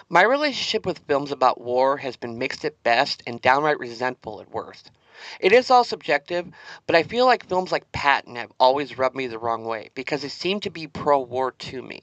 My relationship with films about war has been mixed at best and downright resentful at worst. It is all subjective, but I feel like films like Patton have always rubbed me the wrong way because they seem to be pro war to me.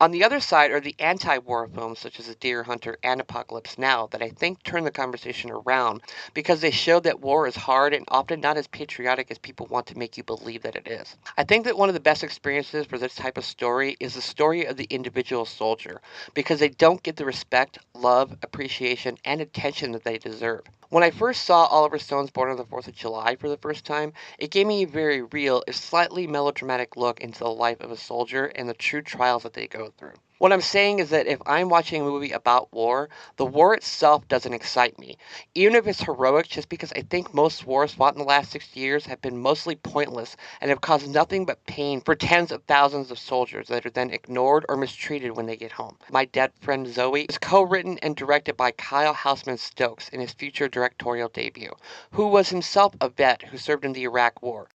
On the other side are the anti war films such as The Deer Hunter and Apocalypse Now that I think turn the conversation around because they show that war is hard and often not as patriotic as people want to make you believe that it is. I think that one of the best experiences for this type of story is the story of the individual soldier because they don't get the respect, love, appreciation, and attention that they deserve. When I first saw Oliver Stone's Born on the 4th of July for the first time, it gave me a very real, if slightly melodramatic look into the life of a soldier and the true trials that they go through. What I'm saying is that if I'm watching a movie about war, the war itself doesn't excite me, even if it's heroic, just because I think most wars fought in the last 60 years have been mostly pointless and have caused nothing but pain for tens of thousands of soldiers that are then ignored or mistreated when they get home. My Dead Friend Zoe is co-written and directed by Kyle Hausmann-Stokes in his future directorial debut, who was himself a vet who served in the Iraq War.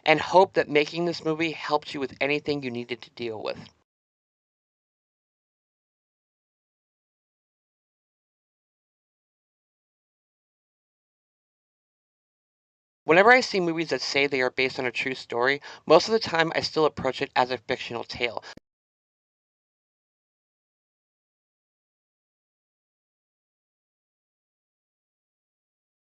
And hope that making this movie helped you with anything you needed to deal with. Whenever I see movies that say they are based on a true story, most of the time I still approach it as a fictional tale.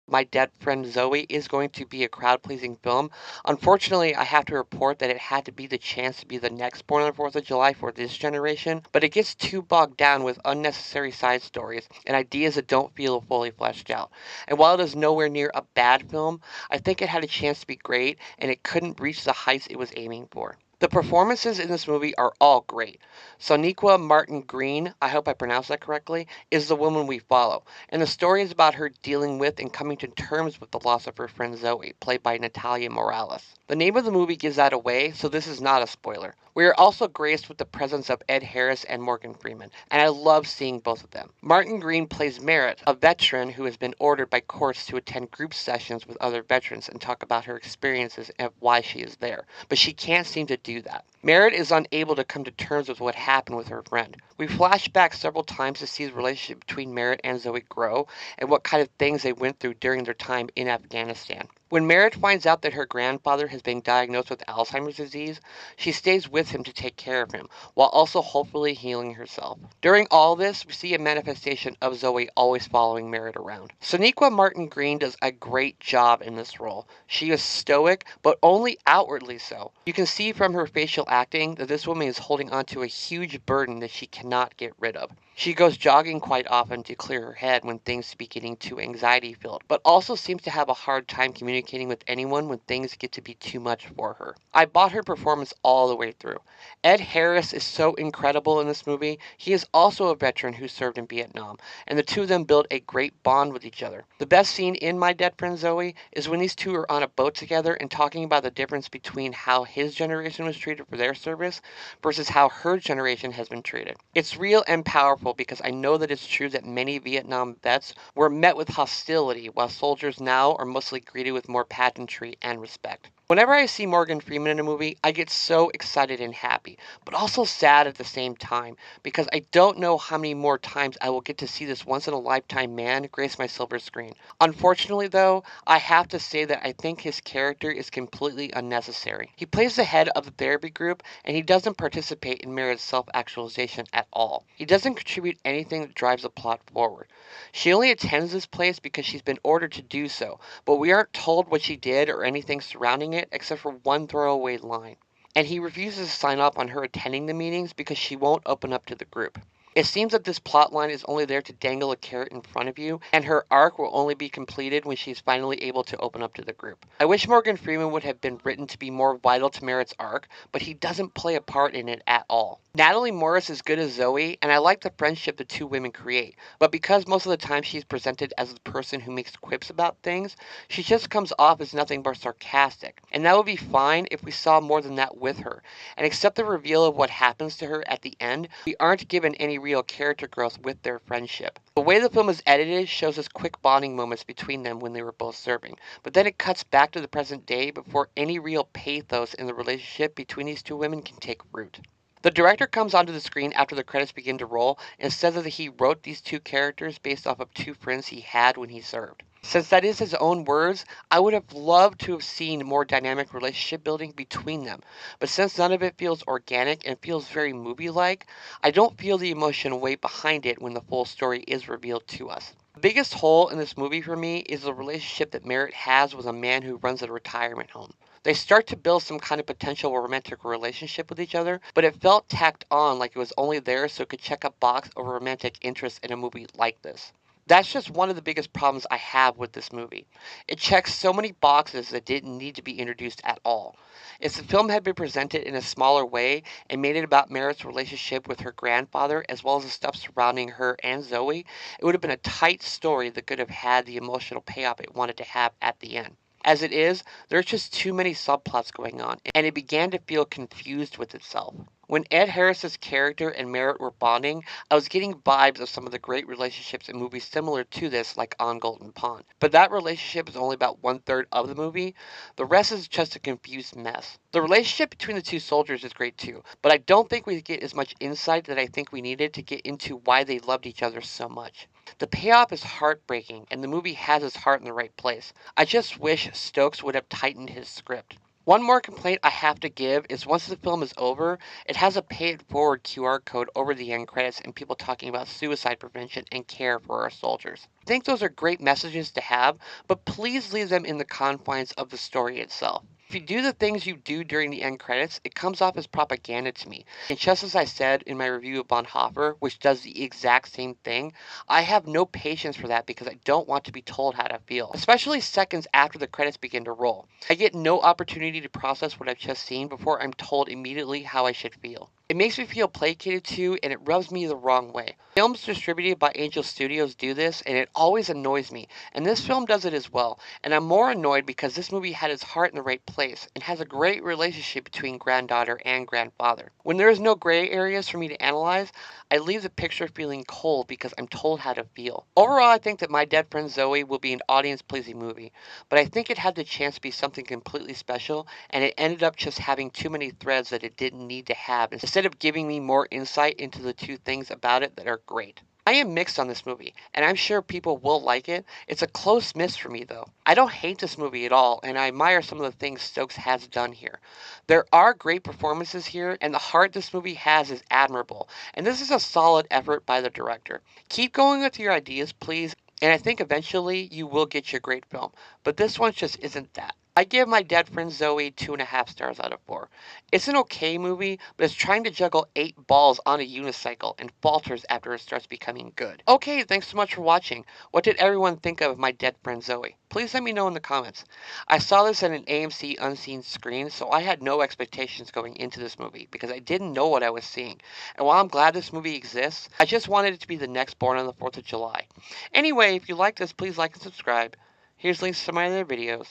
My Dead Friend Zoe is going to be a crowd pleasing film. Unfortunately, I have to report that it had to be the chance to be the next Born on the 4th of July for this generation, but it gets too bogged down with unnecessary side stories and ideas that don't feel fully fleshed out. And while it is nowhere near a bad film, I think it had a chance to be great and it couldn't reach the heights it was aiming for. The performances in this movie are all great. Sonequa Martin-Green, I hope I pronounced that correctly, is the woman we follow, and the story is about her dealing with and coming to terms with the loss of her friend Zoe, played by Natalie Morales. The name of the movie gives that away, so this is not a spoiler. We are also graced with the presence of Ed Harris and Morgan Freeman, and I love seeing both of them. Martin Green plays Merritt, a veteran who has been ordered by courts to attend group sessions with other veterans and talk about her experiences and why she is there, but she can't seem to do that. Merritt is unable to come to terms with what happened with her friend. We flash back several times to see the relationship between Merritt and Zoe grow and what kind of things they went through during their time in Afghanistan. When Merritt finds out that her grandfather has been diagnosed with Alzheimer's disease, she stays with him to take care of him, while also hopefully healing herself. During all this, we see a manifestation of Zoe always following Merritt around. Sonequa Martin Green does a great job in this role. She is stoic, but only outwardly so. You can see from her facial acting that this woman is holding onto a huge burden that she cannot get rid of. She goes jogging quite often to clear her head when things be getting too anxiety filled, but also seems to have a hard time communicating with anyone when things get to be too much for her. I bought her performance all the way through. Ed Harris is so incredible in this movie. He is also a veteran who served in Vietnam, and the two of them build a great bond with each other. The best scene in My Dead Friend Zoe is when these two are on a boat together and talking about the difference between how his generation was treated for their service versus how her generation has been treated. It's real and powerful because I know that it's true that many Vietnam vets were met with hostility, while soldiers now are mostly greeted with more pageantry and respect. Whenever I see Morgan Freeman in a movie, I get so excited and happy, but also sad at the same time, because I don't know how many more times I will get to see this once in a lifetime man grace my silver screen. Unfortunately, though, I have to say that I think his character is completely unnecessary. He plays the head of the therapy group, and he doesn't participate in Mira's self actualization at all. He doesn't contribute anything that drives the plot forward. She only attends this place because she's been ordered to do so, but we aren't told what she did or anything surrounding it except for one throwaway line. And he refuses to sign off on her attending the meetings because she won't open up to the group. It seems that this plot line is only there to dangle a carrot in front of you, and her arc will only be completed when she is finally able to open up to the group. I wish Morgan Freeman would have been written to be more vital to Merritt's arc, but he doesn't play a part in it at all. Natalie Morales is good as Zoe, and I like the friendship the two women create. But because most of the time she's presented as the person who makes quips about things, she just comes off as nothing but sarcastic. And that would be fine if we saw more than that with her. And except the reveal of what happens to her at the end, we aren't given any real character growth with their friendship. The way the film is edited shows us quick bonding moments between them when they were both serving. But then it cuts back to the present day before any real pathos in the relationship between these two women can take root. The director comes onto the screen after the credits begin to roll and says that he wrote these two characters based off of two friends he had when he served. Since that is his own words, I would have loved to have seen more dynamic relationship building between them. But since none of it feels organic and feels very movie like, I don't feel the emotional weight behind it when the full story is revealed to us. The biggest hole in this movie for me is the relationship that Merritt has with a man who runs a retirement home. They start to build some kind of potential romantic relationship with each other, but it felt tacked on like it was only there so it could check a box of romantic interest in a movie like this. That's just one of the biggest problems I have with this movie. It checks so many boxes that didn't need to be introduced at all. If the film had been presented in a smaller way and made it about Merritt's relationship with her grandfather as well as the stuff surrounding her and Zoe, it would have been a tight story that could have had the emotional payoff it wanted to have at the end. As it is, there's just too many subplots going on, and it began to feel confused with itself. When Ed Harris's character and Merritt were bonding, I was getting vibes of some of the great relationships in movies similar to this, like On Golden Pond. But that relationship is only about one third of the movie. The rest is just a confused mess. The relationship between the two soldiers is great too, but I don't think we get as much insight that I think we needed to get into why they loved each other so much. The payoff is heartbreaking, and the movie has its heart in the right place. I just wish Stokes would have tightened his script. One more complaint I have to give is once the film is over, it has a pay it forward QR code over the end credits and people talking about suicide prevention and care for our soldiers. I think those are great messages to have, but please leave them in the confines of the story itself. If you do the things you do during the end credits, it comes off as propaganda to me. And just as I said in my review of Bonhoeffer, which does the exact same thing, I have no patience for that because I don't want to be told how to feel, especially seconds after the credits begin to roll. I get no opportunity to process what I've just seen before I'm told immediately how I should feel. It makes me feel placated to, and it rubs me the wrong way. Films distributed by Angel Studios do this, and it always annoys me, and this film does it as well. And I'm more annoyed because this movie had its heart in the right place, and has a great relationship between granddaughter and grandfather. When there is no gray areas for me to analyze, I leave the picture feeling cold because I'm told how to feel. Overall, I think that My Dead Friend Zoe will be an audience-pleasing movie, but I think it had the chance to be something completely special, and it ended up just having too many threads that it didn't need to have, instead of giving me more insight into the two things about it that are great. I am mixed on this movie, and I'm sure people will like it. It's a close miss for me, though. I don't hate this movie at all, and I admire some of the things Stokes has done here. There are great performances here, and the heart this movie has is admirable, and this is a solid effort by the director. Keep going with your ideas, please, and I think eventually you will get your great film, but this one just isn't that. I give My Dead Friend Zoe 2.5 stars out of 4. It's an okay movie, but it's trying to juggle 8 balls on a unicycle and falters after it starts becoming good. Okay, thanks so much for watching. What did everyone think of My Dead Friend Zoe? Please let me know in the comments. I saw this at an AMC unseen screen, so I had no expectations going into this movie because I didn't know what I was seeing. And while I'm glad this movie exists, I just wanted it to be the next Born on the 4th of July. Anyway, if you like this, please like and subscribe. Here's links to my other videos.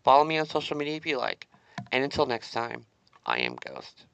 Follow me on social media if you like. And until next time, I am Ghost.